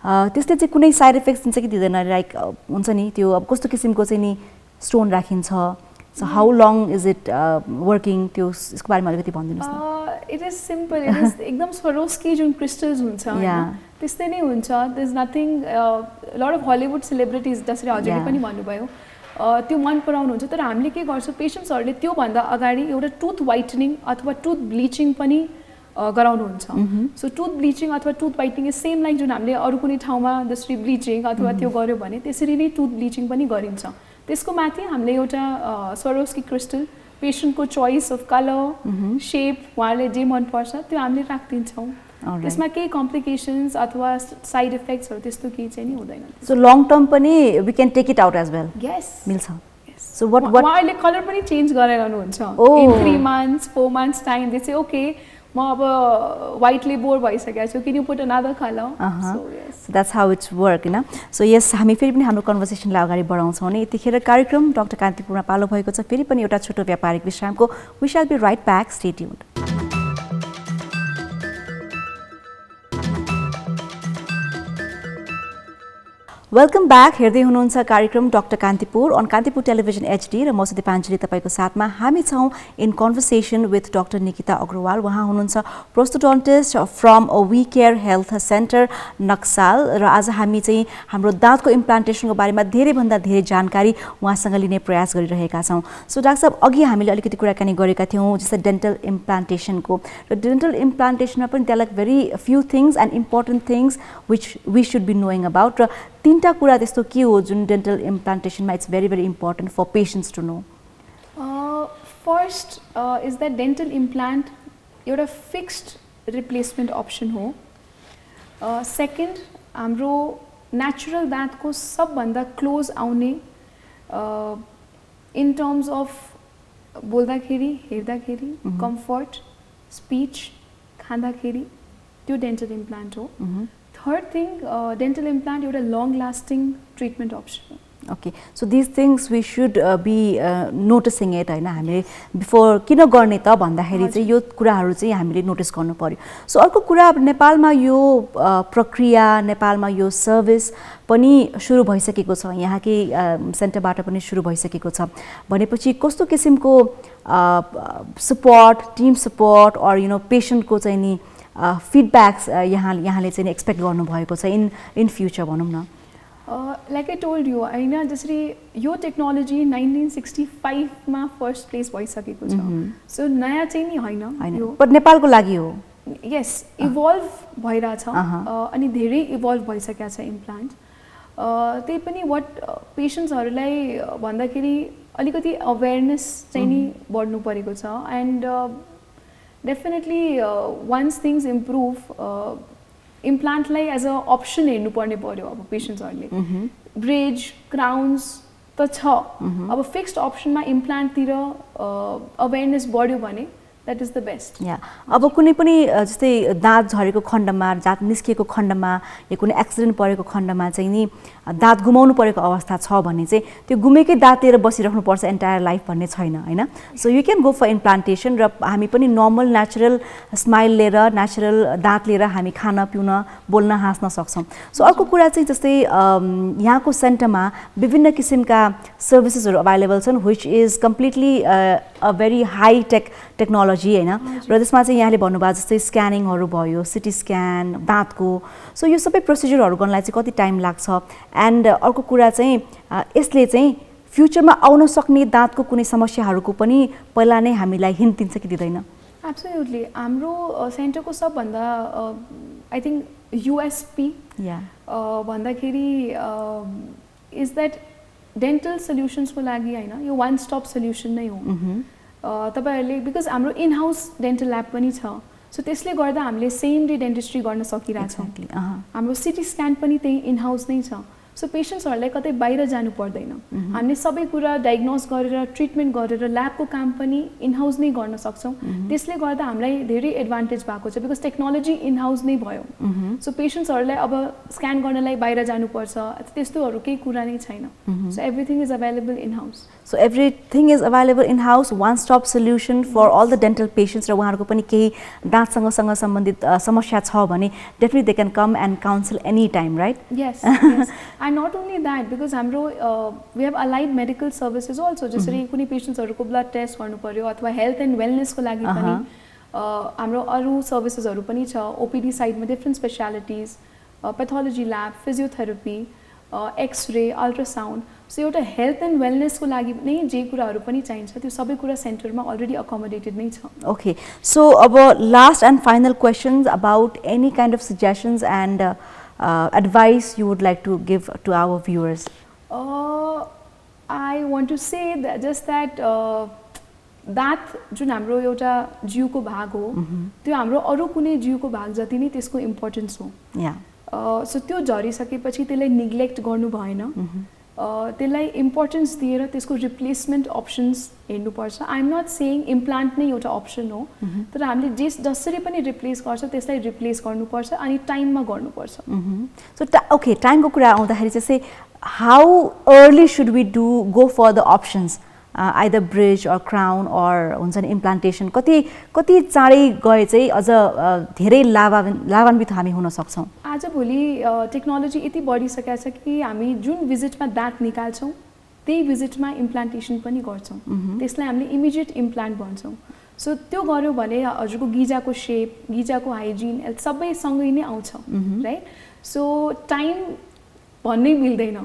त्यसले चाहिँ कुनै साइड इफेक्ट्स दिन्छ कि दिँदैन? लाइक हुन्छ नि त्यो अब कस्तो किसिमको चाहिँ नि स्टोन राखिन्छ, so how long is it working, त्यो यसको बारेमा अलिकति भनिदिनुहोस् न. It is simple. It is एकदम स्वरोस्की जुन क्रिस्टल्स हुन्छ त्यस्तै नै हुन्छ. There is nothing. Lot of Hollywood celebrities जसरी हजुरले पनि भन्नुभयो त्यो मन पराउनुहुन्छ, तर हामीले के गर्छौँ पेसेन्ट्सहरूले त्योभन्दा अगाडि एउटा टुथ वाइटनिङ अथवा टुथ ब्लिचिङ पनि गराउनुहुन्छ. सो टुथ ब्लिचिङ अथवा टुथ वाइटनिङ इज सेम लाइक जुन हामीले अरू कुनै ठाउँमा जसरी ब्लिचिङ अथवा त्यो गर्यो भने त्यसरी नै टुथ ब्लिचिङ पनि गरिन्छ. त्यसको माथि हामीले एउटा स्वरोस्की क्रिस्टल, पेसेन्टको चोइस अफ कलर, सेप, उहाँले जे मनपर्छ त्यो हामीले राखिदिन्छौँ. त्यसमा केही कम्प्लिकेसन्स अथवा साइड इफेक्ट्सहरू त्यस्तो केही चाहिँ नि हुँदैन. सो लङ टर्म पनि we can take it out as well? Yes, मिल्छ. सो व्हाट उहाँले कलर पनि चेन्ज गरेर गर्नुहुन्छ. In 3 months 4 months time they say okay म अब वाइटली बोर भइसकेको छु, किन put another colour. So that's how it's work हैन. सो यस, हामी फेरि पनि हाम्रो कन्भर्सेसनलाई अगाडि बढाउँछौँ नि. यतिखेर कार्यक्रम डाक्टर कान्तिपुरमा पालो भएको छ. फेरि पनि एउटा छोटो व्यापारिक विश्रामको. We shall be right back. Stay tuned. Welcome back. हेर्दै हुनुहुन्छ कार्यक्रम doctor Kantipur on Kantipur television HD र म दिपाञ्जली तपाईको साथमा हामी छौँ in conversation with doctor Nikita Agrawal. उहाँ हुनुहुन्छ prosthodontist from We Care Health Centre Naxal र आज हामी चाहिँ हाम्रो दाँतको इम्प्लान्टेसनको बारेमा धेरैभन्दा धेरै जानकारी उहाँसँग लिने प्रयास गरिरहेका छौँ। सो डाक्टर साहब, अघि हामीले अलिकति कुराकानी गरेका थियौँ जस्तै डेन्टल इम्प्लान्टेसनको, र डेन्टल इम्प्लान्टेसनमा पनि there like very few things and important things which we should be knowing about, र तीनटा कुरा त्यस्तो के हो जुन डेन्टल इम्प्लान्टेसनमा it's very very important for patients to know? First is that dental implant एउटा फिक्स्ड रिप्लेसमेन्ट अप्सन हो। सेकेन्ड, हाम्रो नेचुरल दाँतको सबभन्दा क्लोज आउने इन टर्म्स अफ बोल्दाखेरि, हेर्दाखेरि, कम्फर्ट, स्पिच, खाँदाखेरि, त्यो डेन्टल इम्प्लान्ट हो। थर्ड थिङ, डेन्टल इम्प्लान्ट एउटा लङ लास्टिङ ट्रिटमेन्ट अप्सन हो। Okay, so this things we should be noticing it होइन, हामीले बिफोर किन गर्ने त भन्दाखेरि चाहिँ यो कुराहरू चाहिँ हामीले नोटिस गर्नु पर्यो। सो अर्को कुरा, नेपालमा यो प्रक्रिया, नेपालमा यो सर्भिस पनि सुरु भइसकेको छ, यहाँकै सेन्टरबाट पनि सुरु भइसकेको छ भनेपछि कस्तो किसिमको support, team support or you know पेसेन्टको चाहिँ नि फिडब्याक्स यहाँले चाहिँ एक्सपेक्ट गर्नुभएको छ इन फ्युचर भनौँ न? लाइक आई टोल्ड यु होइन, जसरी यो टेक्नोलोजी 1965मा फर्स्ट प्लेस भइसकेको छ। सो नयाँ चाहिँ नि होइन, बट नेपालको लागि हो। यस, इभल्भ भइरहेछ अनि धेरै इभल्भ भइसकेको छ इम्प्लान्ट। त्यही पनि वाट पेसेन्ट्सहरूलाई भन्दाखेरि अलिकति अवेरनेस चाहिँ नि बढ्नु परेको छ। And definitely once things improve, इम्प्लान्टलाई एज अ अप्सन हेर्नुपर्ने पर्यो अब पेसेन्ट्सहरूले। ब्रेज, क्राउन्स त छ, अब फिक्स्ड अप्सनमा इम्प्लान्टतिर अवेरनेस बढ्यो भने द्याट इज द बेस्ट। या अब कुनै पनि जस्तै दाँत झरेको खण्डमा, दाँत निस्किएको खण्डमा या कुनै एक्सिडेन्ट परेको खण्डमा चाहिँ नि दाँत गुमाउनु परेको अवस्था छ भने चाहिँ त्यो गुमेकै दाँत लिएर बसिराख्नुपर्छ एन्टायर लाइफ भन्ने छैन होइन। So you can go for implantation र हामी पनि नर्मल नेचुरल स्माइल लिएर, नेचुरल दाँत लिएर हामी खान, पिउन, बोल्न, हाँस्न सक्छौँ। सो अर्को कुरा चाहिँ जस्तै यहाँको सेन्टरमा विभिन्न किसिमका सर्भिसेसहरू अभाइलेबल छन् which is completely a very high technology होइन, र त्यसमा चाहिँ यहाँले भन्नुभयो जस्तै स्क्यानिङहरू भयो, सिटी स्क्यान दाँतको। सो यो सबै प्रोसिजरहरू गर्नलाई चाहिँ कति टाइम लाग्छ? एन्ड अर्को कुरा चाहिँ यसले चाहिँ फ्युचरमा आउन सक्ने दाँतको कुनै समस्याहरूको पनि पहिला नै हामीलाई हिन्ट दिन्छ कि दिँदैन? एब्सोल्युटली, हाम्रो सेन्टरको सबभन्दा आई थिङ्क युएसपी भन्दाखेरि इज द्याट डेन्टल सल्युसन्सको लागि होइन, यो वान स्टप सल्युसन नै हो। तपाईँहरूले बिकज हाम्रो इन हाउस डेन्टल ल्याब पनि छ, सो त्यसले गर्दा हामीले सेम डे डेन्टिस्ट्री गर्न सकिरहेछौँ। हाम्रो सिटी स्क्यान पनि त्यही इन हाउस नै छ। सो पेसेन्ट्सहरूलाई कतै बाहिर जानु पर्दैन, हामीले सबै कुरा डायग्नोज गरेर ट्रिटमेन्ट गरेर ल्याबको काम पनि इन हाउस नै गर्न सक्छौँ। त्यसले गर्दा हामीलाई धेरै एडभान्टेज भएको छ बिकज टेक्नोलोजी इन हाउस नै भयो। सो पेसेन्ट्सहरूलाई अब स्क्यान गर्नलाई बाहिर जानुपर्छ त्यस्तोहरू केही कुरा नै छैन। So everything is available in house. So everything is available in house, one stop solution for all the dental patients. र उहाँहरूको पनि केही दाँतसँग सम्बन्धित समस्या छ भने definitely they can come and counsel any time, right? Yes, and not only that, because हाम्रो we have allied medical services also. जसरी कुनै पेसेन्ट्सहरूको ब्लड टेस्ट गर्नु पर्यो अथवा हेल्थ एन्ड वेलनेसको लागि पनि हाम्रो अरू सर्भिसेसहरू पनि छ। ओपिडी साइडमा different specialities, pathology lab, physiotherapy, X ray, ultrasound. So एउटा हेल्थ एन्ड वेलनेसको लागि नै जे कुराहरू पनि चाहिन्छ त्यो सबै कुरा सेन्टरमा अलरेडी अकोमोडेटेड नै छ। ओके, सो अब last and final questions about any kind of suggestions and advice you would like to give to our viewers? I want to say that just that दाँत जुन हाम्रो एउटा जिउको भाग हो त्यो हाम्रो अरू कुनै जिउको भाग जति नै त्यसको इम्पोर्टेन्स हो। सो त्यो झरिसकेपछि त्यसलाई निग्लेक्ट गर्नु भएन, त्यसलाई इम्पोर्टेन्स दिएर त्यसको रिप्लेसमेन्ट अप्सन्स हेर्नुपर्छ। I am not saying implant नै एउटा अप्सन हो, तर हामीले जसरी पनि रिप्लेस गर्छ त्यसलाई रिप्लेस गर्नुपर्छ अनि टाइममा गर्नुपर्छ। सो ओके, टाइमको कुरा आउँदाखेरि चाहिँ how early should we go for the options? Either bridge or crown or हुन्छ नि इम्प्लान्टेसन कति चाँडै गए चाहिँ अझ धेरै लाभान्वित हामी हुन सक्छौँ? आजभोलि टेक्नोलोजी यति बढिसकेको छ कि हामी जुन भिजिटमा दाँत निकाल्छौँ त्यही भिजिटमा इम्प्लान्टेसन पनि गर्छौँ। त्यसलाई हामीले इमिडिएट इम्प्लान्ट भन्छौँ। सो त्यो गर्यो भने हजुरको गिजाको सेप, गिजाको हाइजिन सबै सँगै नै आउँछ, राइट? सो टाइम भन्नै मिल्दैन।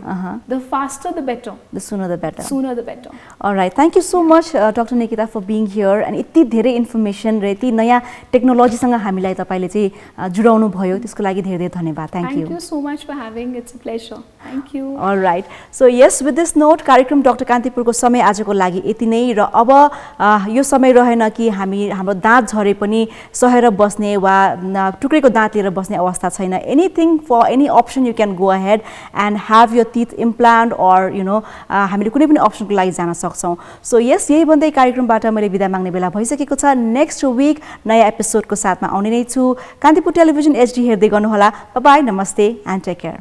The faster the better, the sooner the better, sooner the better. Alright, thank you so much doctor Nikita for being here and यति धेरै इन्फर्मेसन र यति नयाँ टेक्नोलोजीसँग हामीलाई तपाईँले चाहिँ जुडाउनु भयो, त्यसको लागि धेरै धेरै धन्यवाद। Thank you so much for having, it's a pleasure. Thank you. Alright, so yes with this note कार्यक्रम डक्टर कान्तिपुरको समय आजको लागि यति नै। र अब यो समय रहेन कि हाम्रो दाँत झरे पनि सहेर बस्ने वा टुक्रेको दाँत लिएर बस्ने अवस्था छैन। Anything for any option you can go ahead and have your teeth implant or हामीले कुनै पनि अप्सनको लागि जान सक्छौँ। सो यस, यही भन्दै कार्यक्रमबाट मैले बिदा माग्ने बेला भइसकेको छ। नेक्स्ट विक नयाँ एपिसोडको साथमा आउने नै छु। कान्तिपुर टेलिभिजन HD हेर्दै गर्नुहोला। बाई, नमस्ते एन्ड टेक केयर।